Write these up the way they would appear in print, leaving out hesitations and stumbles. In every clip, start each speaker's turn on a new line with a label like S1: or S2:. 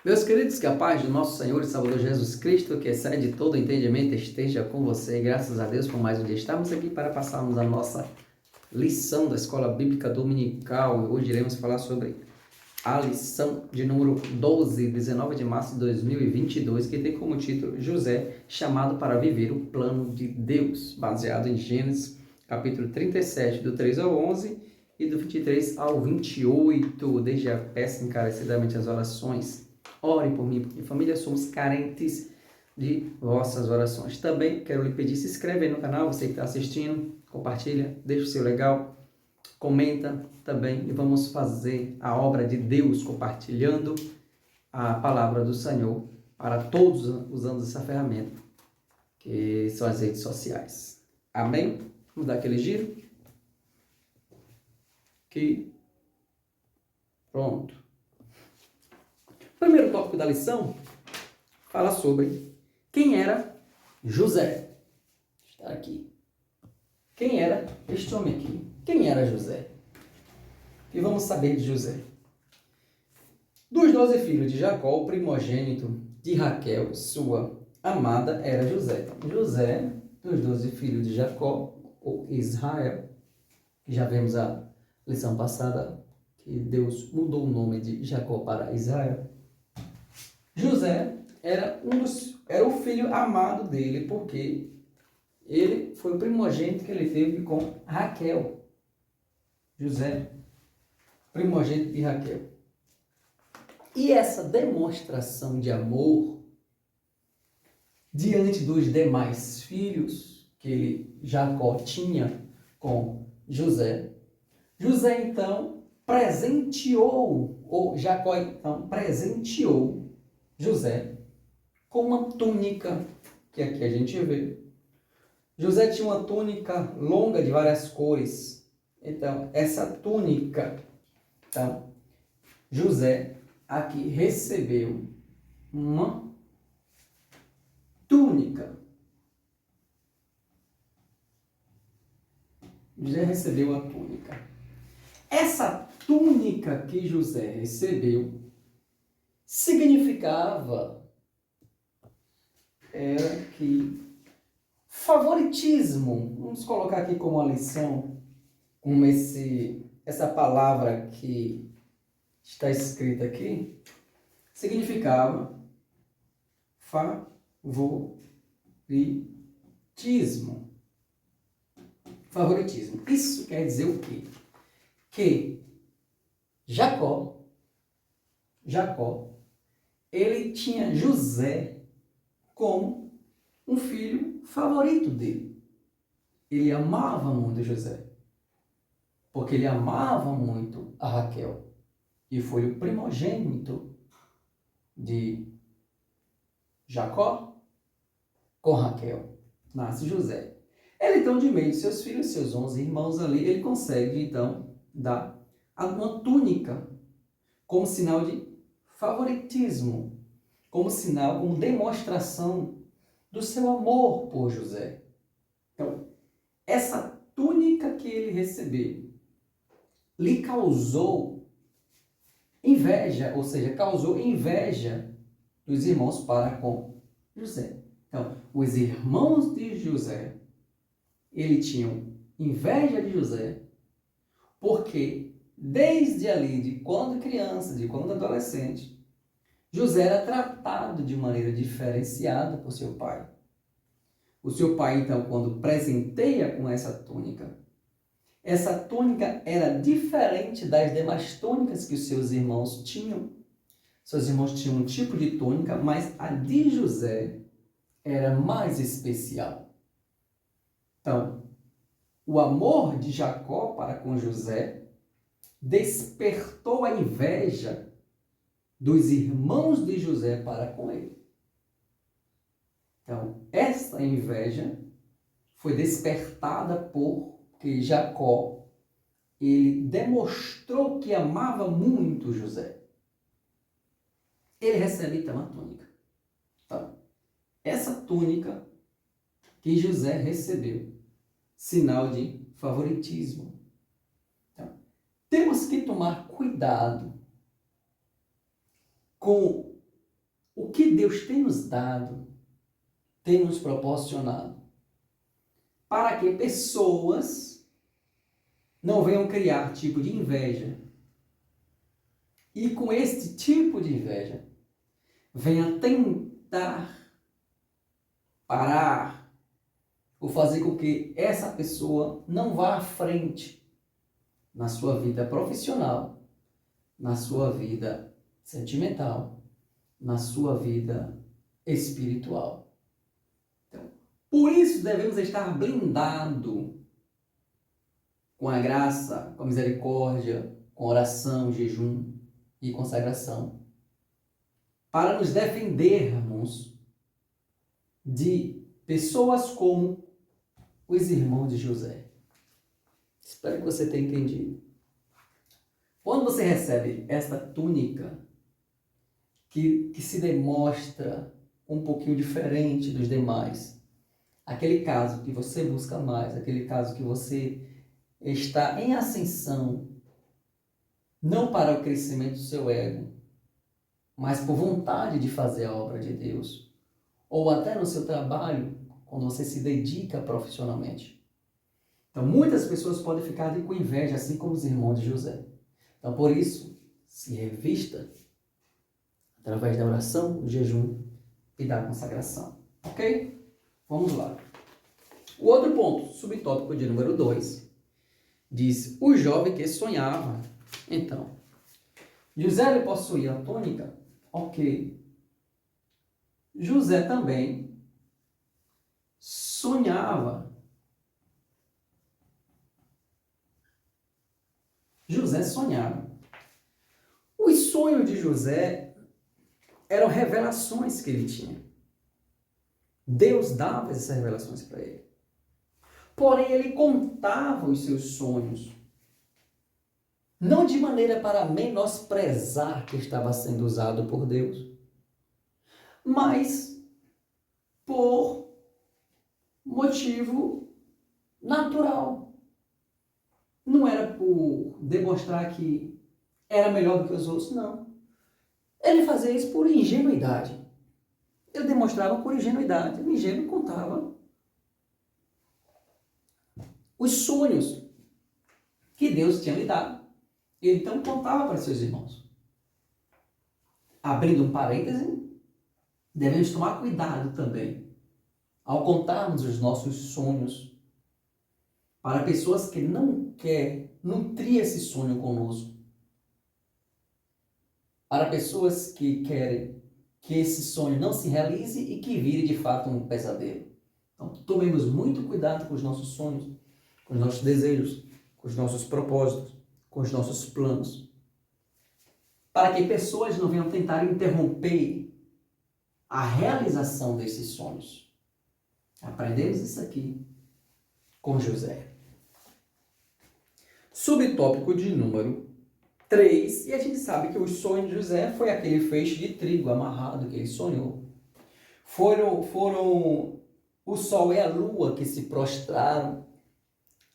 S1: Meus queridos, que a paz do nosso Senhor e Salvador Jesus Cristo, que excede todo entendimento, esteja com você. Graças a Deus por mais um dia. Estamos aqui para passarmos a nossa lição da Escola Bíblica Dominical. Hoje iremos falar sobre a lição de número 12, 19 de março de 2022, que tem como título José, chamado para viver o plano de Deus, baseado em Gênesis, capítulo 37, do 3 ao 11 e do 23 ao 28. Desde já peço encarecidamente as orações. Ore por mim, porque família, somos carentes de vossas orações. Também quero lhe pedir, se inscreve aí no canal, você que está assistindo, compartilha, deixa o seu legal, comenta também e vamos fazer a obra de Deus compartilhando a palavra do Senhor para todos usando essa ferramenta que são as redes sociais. Amém? Vamos dar aquele giro? Aqui. Pronto. O primeiro tópico da lição fala sobre quem era José. Está aqui. Quem era este homem aqui? Quem era José? E vamos saber de José. Dos 12 filhos de Jacó, o primogênito de Raquel, sua amada, era José. José, dos 12 filhos de Jacó, ou Israel, que já vimos a lição passada, que Deus mudou o nome de Jacó para Israel. José era o filho amado dele, porque ele foi o primogênito que ele teve com Raquel. José, primogênito de Raquel. E essa demonstração de amor diante dos demais filhos que Jacó tinha com José, José então presenteou, ou Jacó então presenteou José com uma túnica, que aqui a gente vê. José tinha uma túnica longa de várias cores. Então, essa túnica, então, José aqui recebeu uma túnica. José recebeu a túnica. Essa túnica que José recebeu significava era que favoritismo, vamos colocar aqui como uma lição, como essa palavra que está escrita aqui, significava favoritismo. Favoritismo. Isso quer dizer o quê? Que Jacó, ele tinha José como um filho favorito dele. Ele amava muito José, porque ele amava muito a Raquel, e foi o primogênito de Jacó com Raquel. Nasce José. Ele, então, de meio de seus filhos, seus 11 irmãos ali, ele consegue, então, dar uma túnica como sinal de favoritismo, como sinal, como demonstração do seu amor por José. Então, essa túnica que ele recebeu lhe causou inveja, ou seja, causou inveja dos irmãos para com José. Então, os irmãos de José, eles tinham inveja de José, porque desde ali, de quando criança, de quando adolescente, José era tratado de maneira diferenciada por seu pai. O seu pai, então, quando presenteia com essa túnica era diferente das demais túnicas que os seus irmãos tinham. Seus irmãos tinham um tipo de túnica, mas a de José era mais especial. Então, o amor de Jacó para com José despertou a inveja dos irmãos de José para com ele. Então, essa inveja foi despertada porque Jacó, ele demonstrou que amava muito José. Ele recebe então a túnica. Então, essa túnica que José recebeu, sinal de favoritismo. Então, temos que tomar cuidado com o que Deus tem nos dado, tem nos proporcionado, para que pessoas não venham criar tipo de inveja. E com este tipo de inveja, venha tentar parar ou fazer com que essa pessoa não vá à frente na sua vida profissional, na sua vida sentimental, na sua vida espiritual. Então, por isso devemos estar blindados com a graça, com a misericórdia, com oração, jejum e consagração, para nos defendermos de pessoas como os irmãos de José. Espero que você tenha entendido. Quando você recebe esta túnica, que se demonstra um pouquinho diferente dos demais, aquele caso que você busca mais, aquele caso que você está em ascensão, não para o crescimento do seu ego, mas por vontade de fazer a obra de Deus, ou até no seu trabalho, quando você se dedica profissionalmente. Então, muitas pessoas podem ficar com inveja, assim como os irmãos de José. Então, por isso, se revista através da oração, do jejum e da consagração. Ok? Vamos lá. O outro ponto, subtópico de número 2, diz: o jovem que sonhava. Então, José ele possuía a túnica? Ok. José também sonhava. José sonhava. Os sonhos de José eram revelações que ele tinha. Deus dava essas revelações para ele. Porém, ele contava os seus sonhos, não de maneira para menosprezar que estava sendo usado por Deus, mas por motivo natural. Não era por demonstrar que era melhor do que os outros, não. Ele fazia isso por ingenuidade. Ele demonstrava por ingenuidade. O ingênuo contava os sonhos que Deus tinha lhe dado. Ele então contava para seus irmãos. Abrindo um parêntese, devemos tomar cuidado também ao contarmos os nossos sonhos para pessoas que não querem nutrir esse sonho conosco. Para pessoas que querem que esse sonho não se realize e que vire de fato um pesadelo. Então, tomemos muito cuidado com os nossos sonhos, com os nossos desejos, com os nossos propósitos, com os nossos planos, para que pessoas não venham tentar interromper a realização desses sonhos. Aprendemos isso aqui com José. Subtópico de número 3, e a gente sabe que o sonho de José foi aquele feixe de trigo amarrado que ele sonhou. Foram o sol e a lua que se prostraram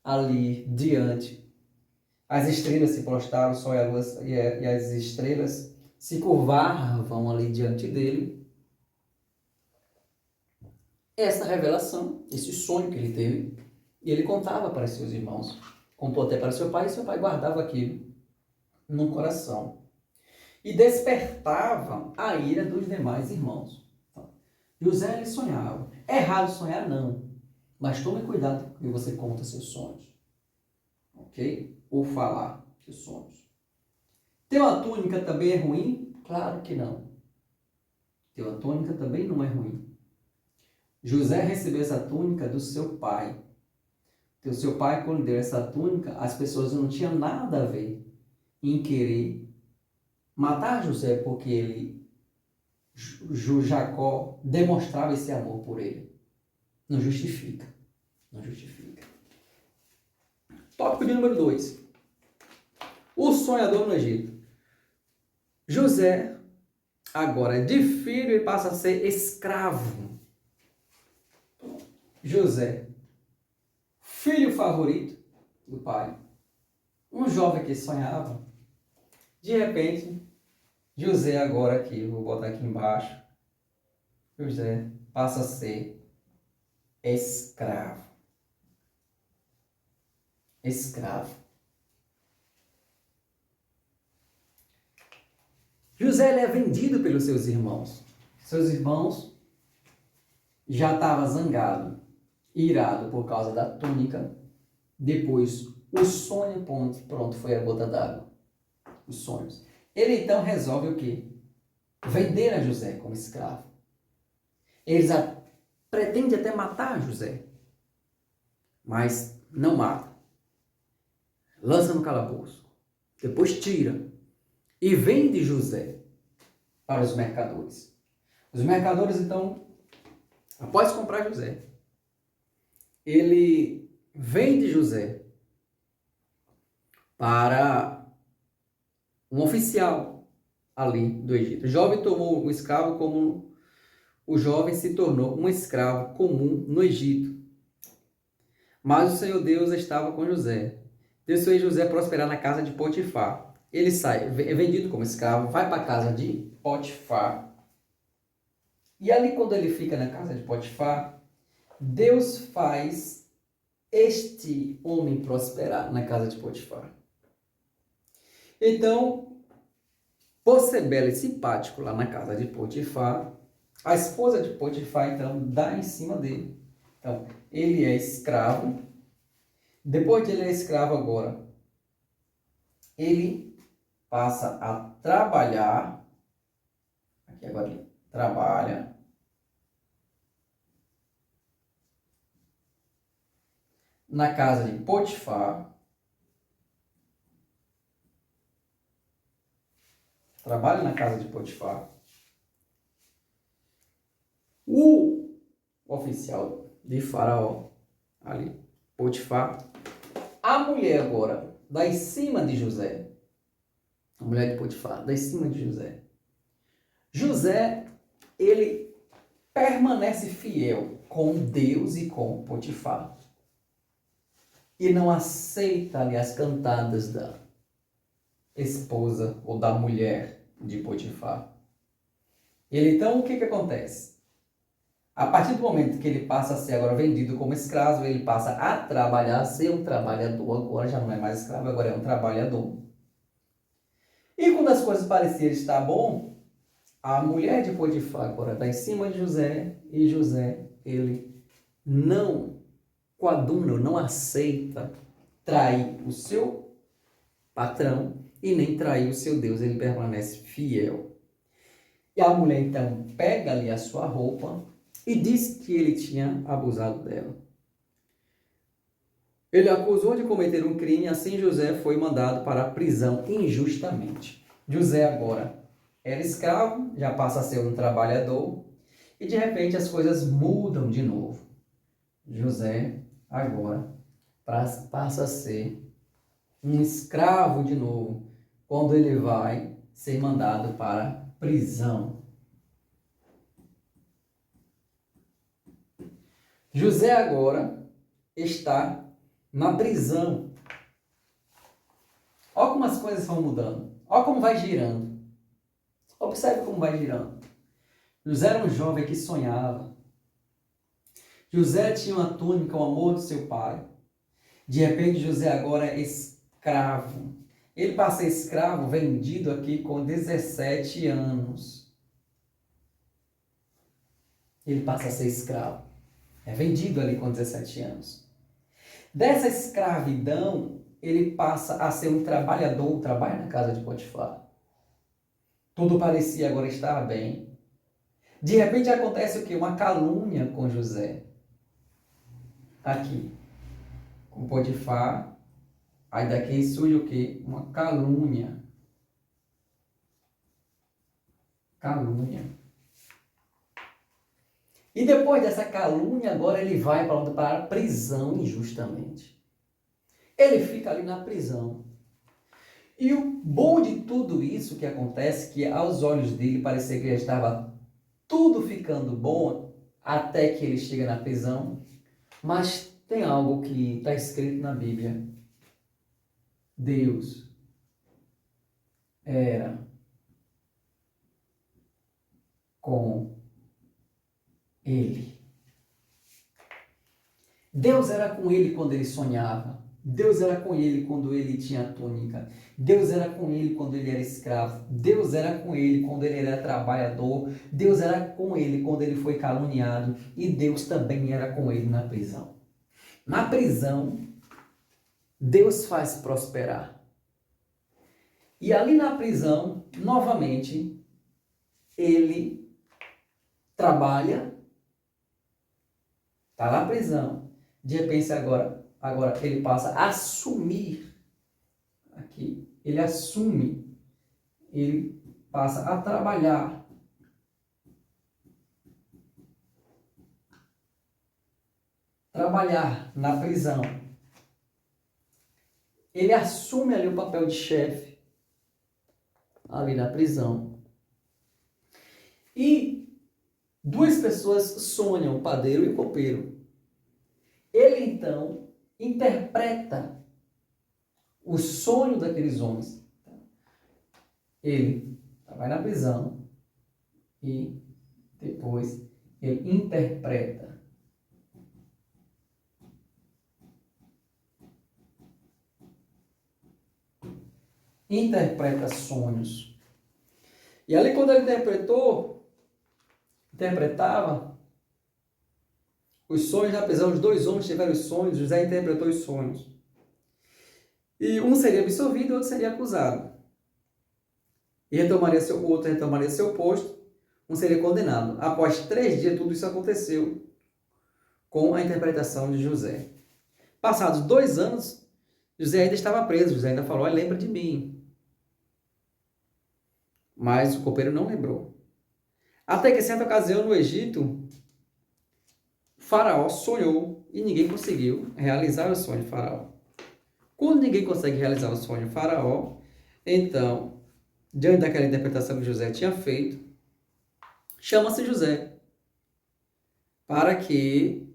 S1: ali diante. As estrelas se prostraram, o sol e a lua e as estrelas se curvavam ali diante dele. Essa revelação, esse sonho que ele teve, e ele contava para seus irmãos, contou até para seu pai, e seu pai guardava aquilo no coração. E despertava a ira dos demais irmãos. Então, José ele sonhava. É errado sonhar? Não. Mas tome cuidado que você conta seus sonhos. Ok? Ou falar seus sonhos. Ter uma túnica também é ruim? Claro que não. Ter uma túnica também não é ruim. José recebeu essa túnica do seu pai. O seu pai, quando deu essa túnica, as pessoas não tinham nada a ver em querer matar José, porque Jacó demonstrava esse amor por ele. Não justifica. Não justifica. Tópico de número 2. O sonhador no Egito. José, agora de filho, ele passa a ser escravo. José, filho favorito do pai, um jovem que sonhava. De repente, José agora aqui, vou botar aqui embaixo, José passa a ser escravo. Escravo. José ele é vendido pelos seus irmãos. Seus irmãos já estavam zangados, irados por causa da túnica. Depois, o sonho, pronto, foi a gota d'água. Os sonhos. Ele então resolve o quê? Vender a José como escravo. Eles pretendem até matar José, mas não mata. Lança no calabouço. Depois tira e vende José para os mercadores. Os mercadores, então, após comprar José, ele vende José para um oficial ali do Egito. O jovem tomou o escravo como o jovem se tornou um escravo comum no Egito. Mas o Senhor Deus estava com José. Deus fez José prosperar na casa de Potifar. Ele sai, é vendido como escravo, vai para a casa de Potifar. E ali, quando ele fica na casa de Potifar, Deus faz este homem prosperar na casa de Potifar. Então, por ser belo e simpático lá na casa de Potifar, a esposa de Potifar, então, dá em cima dele. Então, ele é escravo. Depois de ele é escravo agora, ele passa a trabalhar. Aqui agora ele trabalha. Na casa de Potifar. Trabalha na casa de Potifar. O oficial de Faraó, ali, Potifar. A mulher agora, dá em cima de José. A mulher de Potifar, dá em cima de José. José, ele permanece fiel com Deus e com Potifar. E não aceita ali as cantadas da esposa ou da mulher de Potifar. Ele então, o que acontece? A partir do momento que ele passa a ser agora vendido como escravo, ele passa a trabalhar, ser um trabalhador, agora já não é mais escravo, agora é um trabalhador. E quando as coisas pareciam estar bom, a mulher de Potifar agora está em cima de José, e José, ele não coaduna, não aceita trair o seu patrão e nem trair o seu Deus, ele permanece fiel. E a mulher então pega ali a sua roupa e diz que ele tinha abusado dela. Ele acusou de cometer um crime, assim José foi mandado para a prisão injustamente. José agora era escravo, já passa a ser um trabalhador, e de repente as coisas mudam de novo. José agora passa a ser um escravo de novo, quando ele vai ser mandado para a prisão. José agora está na prisão. Olha como as coisas vão mudando. Olha como vai girando. Observe como vai girando. José era um jovem que sonhava. José tinha uma túnica, o amor do seu pai. De repente, José agora é escravo. Ele passa a ser escravo, vendido aqui com 17 anos. Ele passa a ser escravo. É vendido ali com 17 anos. Dessa escravidão, ele passa a ser um trabalhador, trabalha na casa de Potifar. Tudo parecia agora estar bem. De repente acontece o quê? Uma calúnia com José. Aqui, com Potifar. Aí daqui surge o quê? Uma calúnia. Calúnia. E depois dessa calúnia, agora ele vai para a prisão injustamente. Ele fica ali na prisão. E o bom de tudo isso que acontece, que aos olhos dele parecia que já estava tudo ficando bom, até que ele chega na prisão. Mas tem algo que está escrito na Bíblia. Deus era com ele. Deus era com ele quando ele sonhava. Deus era com ele quando ele tinha túnica. Deus era com ele quando ele era escravo. Deus era com ele quando ele era trabalhador. Deus era com ele quando ele foi caluniado. E Deus também era com ele na prisão. Na prisão, Deus faz prosperar. E ali na prisão, novamente, ele trabalha, está na prisão. De repente, agora ele passa a assumir, aqui, ele assume, ele passa a trabalhar. Trabalhar na prisão. Ele assume ali o papel de chefe, ali na prisão. E duas pessoas sonham, o padeiro e o copeiro. Ele, então, interpreta o sonho daqueles homens. Ele vai na prisão e depois ele interpreta. Interpreta sonhos. E ali quando ele interpretava os sonhos na prisão, os dois homens tiveram os sonhos, José interpretou os sonhos. E um seria absolvido e o outro seria acusado. E o outro retomaria seu posto, um seria condenado. Após 3 dias, tudo isso aconteceu com a interpretação de José. Passados 2 anos, José ainda estava preso. José ainda falou, lembra de mim. Mas o copeiro não lembrou. Até que, certa ocasião, no Egito, Faraó sonhou e ninguém conseguiu realizar o sonho de Faraó. Quando ninguém consegue realizar o sonho de Faraó, então, diante daquela interpretação que José tinha feito, chama-se José, para que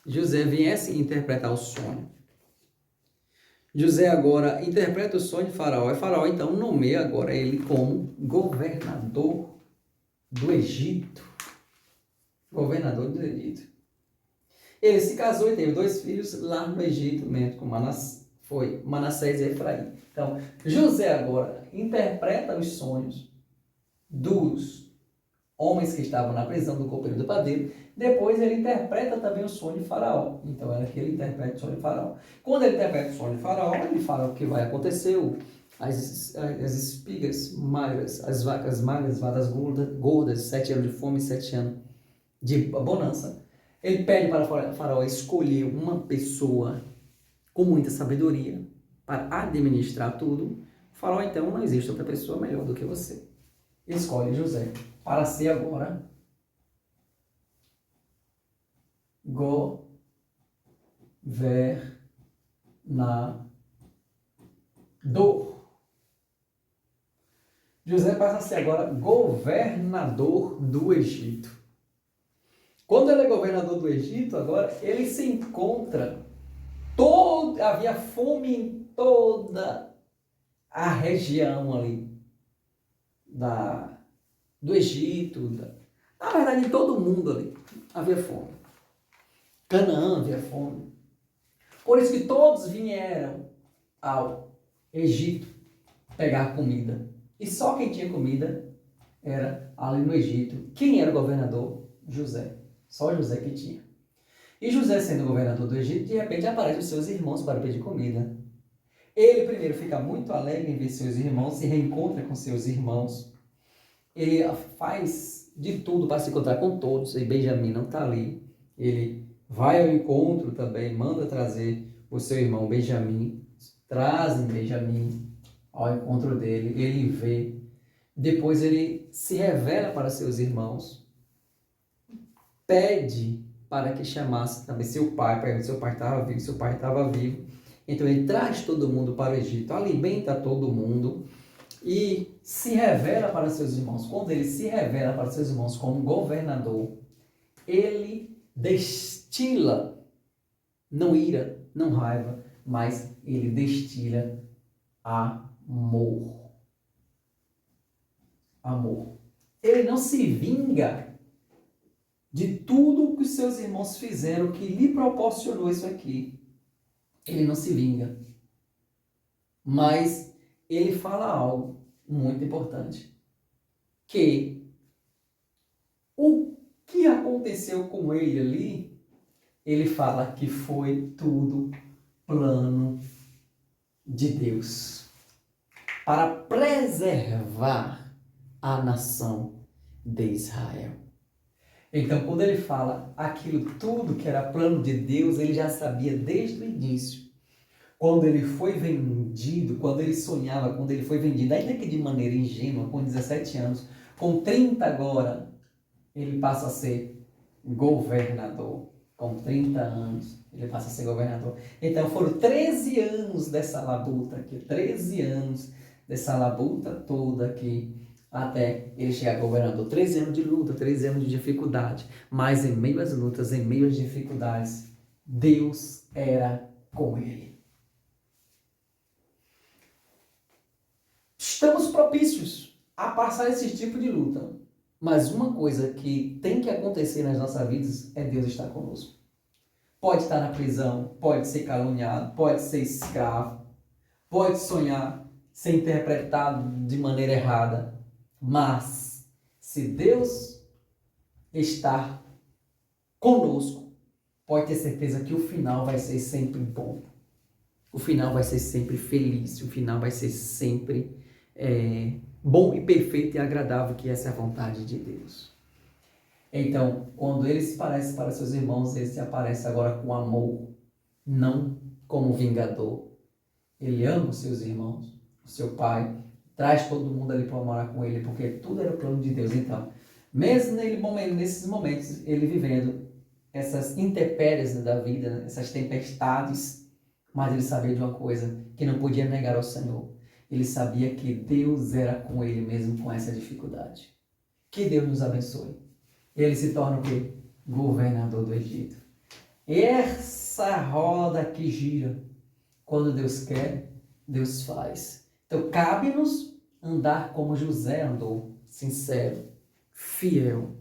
S1: José viesse interpretar o sonho. José agora interpreta o sonho de Faraó, e Faraó então nomeia agora ele como governador do Egito. Governador do Egito. Ele se casou e teve 2 filhos lá no Egito, mesmo com Manassés e Efraim. Então, José agora interpreta os sonhos dos homens que estavam na prisão do copeiro e do padeiro. Depois ele interpreta também o sonho de Faraó. Então era que ele interpreta o sonho de Faraó. Quando ele interpreta o sonho de Faraó, ele fala o que vai acontecer, as espigas magras, as vacas magras, vacas gordas, 7 anos de fome, 7 anos de bonança. Ele pede para Faraó escolher uma pessoa com muita sabedoria para administrar tudo. Faraó, então, não existe outra pessoa melhor do que você. Escolhe José para ser agora governador. José passa a ser agora governador do Egito. Quando ele é governador do Egito, agora ele se encontra havia fome em toda a região ali do Egito, na verdade em todo o mundo ali havia fome. Canaã havia fome. Por isso que todos vieram ao Egito pegar comida. E só quem tinha comida era ali no Egito. Quem era o governador? José. Só José que tinha. E José, sendo governador do Egito, de repente aparecem os seus irmãos para pedir comida. Ele primeiro fica muito alegre em ver seus irmãos, se reencontra com seus irmãos. Ele faz de tudo para se encontrar com todos, e Benjamim não está ali. Ele vai ao encontro também, manda trazer o seu irmão Benjamim, trazem Benjamim ao encontro dele, ele vê. Depois ele se revela para seus irmãos, pede para que chamasse também seu pai, pergunta se seu pai estava vivo, seu pai estava vivo. Então ele traz todo mundo para o Egito, alimenta todo mundo e se revela para seus irmãos. Quando ele se revela para seus irmãos como governador, ele destila, não ira, não raiva, mas ele destila amor. Amor. Ele não se vinga de tudo que os seus irmãos fizeram que lhe proporcionou isso aqui, ele não se vinga. Mas ele fala algo muito importante. Que o que aconteceu com ele ali, ele fala que foi tudo plano de Deus para preservar a nação de Israel. Então, quando ele fala aquilo tudo que era plano de Deus, ele já sabia desde o início. Quando ele foi vendido, quando ele sonhava, quando ele foi vendido, ainda que de maneira ingênua, com 17 anos, com 30 agora, ele passa a ser governador. Com 30 anos, ele passa a ser governador. Então, foram 13 anos dessa labuta aqui, 13 anos dessa labuta toda aqui, até ele chegar governador. 13 anos de luta, 13 anos de dificuldade. Mas em meio às lutas, em meio às dificuldades, Deus era com ele. Estamos propícios a passar esse tipo de luta. Mas uma coisa que tem que acontecer nas nossas vidas é Deus estar conosco. Pode estar na prisão, pode ser caluniado, pode ser escravo, pode sonhar, ser interpretado de maneira errada. Mas, se Deus estar conosco, pode ter certeza que o final vai ser sempre bom. O final vai ser sempre feliz, o final vai ser sempre bom e perfeito e agradável, que essa é a vontade de Deus. Então, quando ele se aparece para seus irmãos, ele se aparece agora com amor, não como vingador. Ele ama os seus irmãos, o seu pai, traz todo mundo ali para morar com ele, porque tudo era o plano de Deus. Então, mesmo nesses momentos, ele vivendo essas intempéries da vida, essas tempestades, mas ele sabia de uma coisa, que não podia negar ao Senhor. Ele sabia que Deus era com ele mesmo com essa dificuldade. Que Deus nos abençoe. Ele se torna o quê? Governador do Egito. Essa roda que gira. Quando Deus quer, Deus faz. Então, cabe-nos andar como José andou. Sincero, fiel,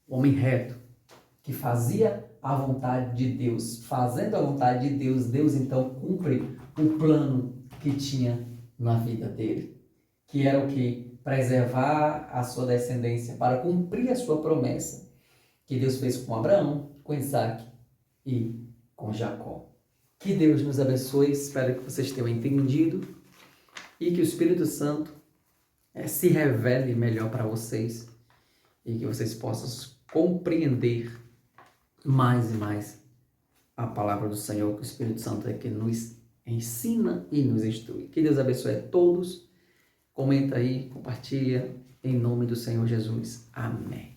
S1: homem reto, que fazia a vontade de Deus. Fazendo a vontade de Deus, Deus então cumpre o plano que tinha na vida dele, que era o que? Preservar a sua descendência para cumprir a sua promessa que Deus fez com Abraão, com Isaac e com Jacó. Que Deus nos abençoe, espero que vocês tenham entendido e que o Espírito Santo se revele melhor para vocês e que vocês possam compreender mais e mais a palavra do Senhor, que o Espírito Santo é que nos ensina e nos instrui. Que Deus abençoe a todos. Comenta aí, compartilha, em nome do Senhor Jesus. Amém.